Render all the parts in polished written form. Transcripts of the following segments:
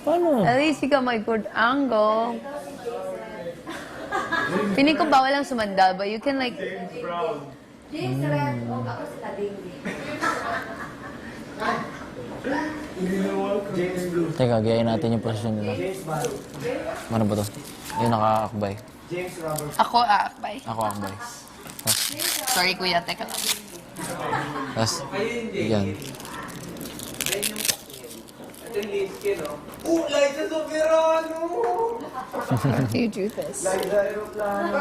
Paano? At least you got my good angle. Piling ko bawal lang sumandal, but you can like... James Red, o ako sila David. James Blue. Teka, gayahin natin yung posisyon nila. James Barrow. Ano ba to? Yung nakaakbay. James Robert. Ako, akbay. Ako akbay. Sorry, kuya. Teka lang. Tapos, yan. Ito yung Linsky, no? Oh, Liza Soberano! How do you do this? Liza Aeroplano.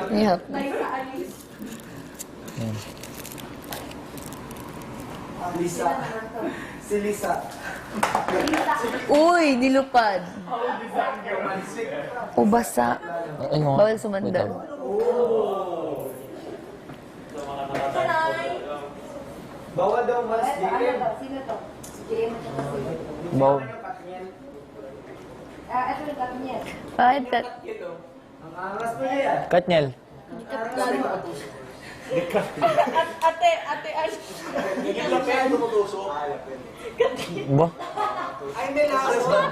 Can you help me? Liza Alice. Yan. Lisa. Si Lisa. Uy, nilupad. O basa. Ay, nga. Bawal Wait sumandal. lang. Sanay. Bawal daw mas Ano JM. to? Sino to? Si JM at saka si... Baw. Ito yung Katniel. Bakit ka? Ang angas mo niya yan. Katniel. Ate, ay. Ba? Ay, hindi lang.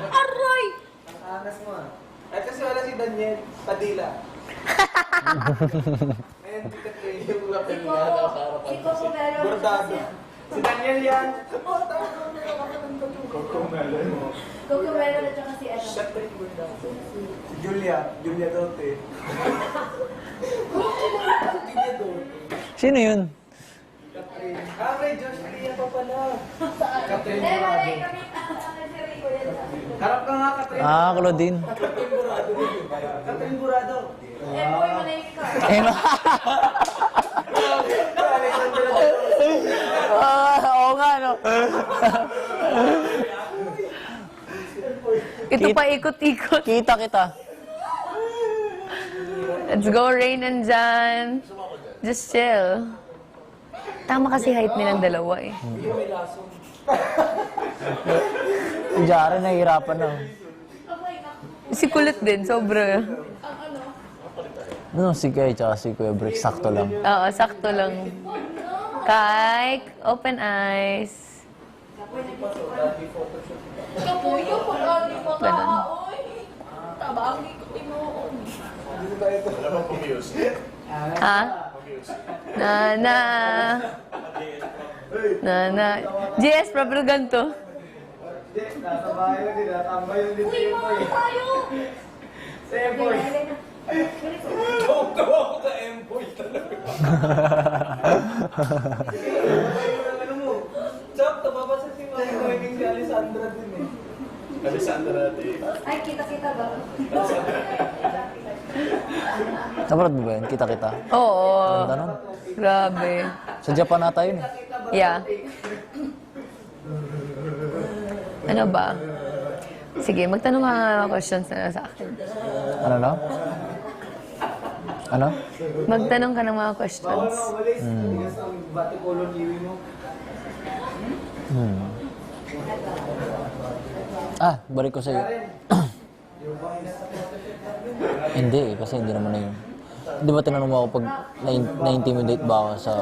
Aroy! Ang angas mo ah. Ay, kasi wala si Daniel Padilla. Ayun, di ka kayo yung lapin niya. Si Coco Melon. Bordado. Si Daniel yan. Oh, tama. Coco Melon at saka si ano. Si Julia. Julia Dote. Julia Dote. Sino yun? Catherine. Ah, may Josh Lia pa pala. Catherine Eh, Burado. malay kami. Si Rico yan. Harap ka nga, Catherine. Ah, Claudine. Catherine Burado. Catherine Burado. Eh, boy, malay ka. Eh, no. Oo nga, no? Ito pa ikot-ikot. Kita kita. Let's go, Rain and Jan. Just chill. Tama kasi height nilang dalawa eh. Jaren, nahihirapan na. Si kulit din, sobra. No, si Kai tsaka si Kuya Brick, sakto lang. Oo, sakto lang. Kai, open eyes. Kapuyo, pag-ali mo ka, Ganun. oy. Tabangi ko tinuon. Ha? Nana. Nana. JS, probably ganito. Nasa bahay yun, tinatambay yun din si Uy, Empoy. mga tayo! Si Empoy. Tawa ko sa Empoy talaga. Ano mo? Chop, tababasa si Mami Moining si Alessandra din eh. Alessandra din. Ay, kita-kita ba? Napanood mo ba yun? Kita-kita. Oo. Ganda nun. Grabe. Sa Japan nata yun. Yeah. Ano ba? Sige, magtanong ka nga mga questions na sa akin. Ano na? Ano? Magtanong ka ng mga questions. Walis. Tigas ang bati-color kiwi mo. Ah, balik ko sa'yo. Hindi eh, kasi hindi naman na yun. Di ba tinanong mo ako pag na-intimidate ba ako sa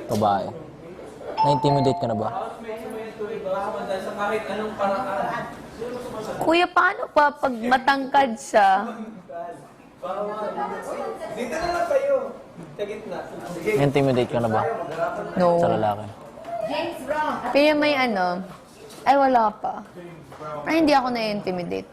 babae? Na-intimidate ka na ba? Sa kahit anong paraan. Kuya, paano pa pag matangkad siya? Dito na lang kayo. Sa gitna. Sige. Na-intimidate ka na ba No. sa lalaki? James Brown. Kaya may ano, ay wala pa. Ay, hindi ako na-intimidate.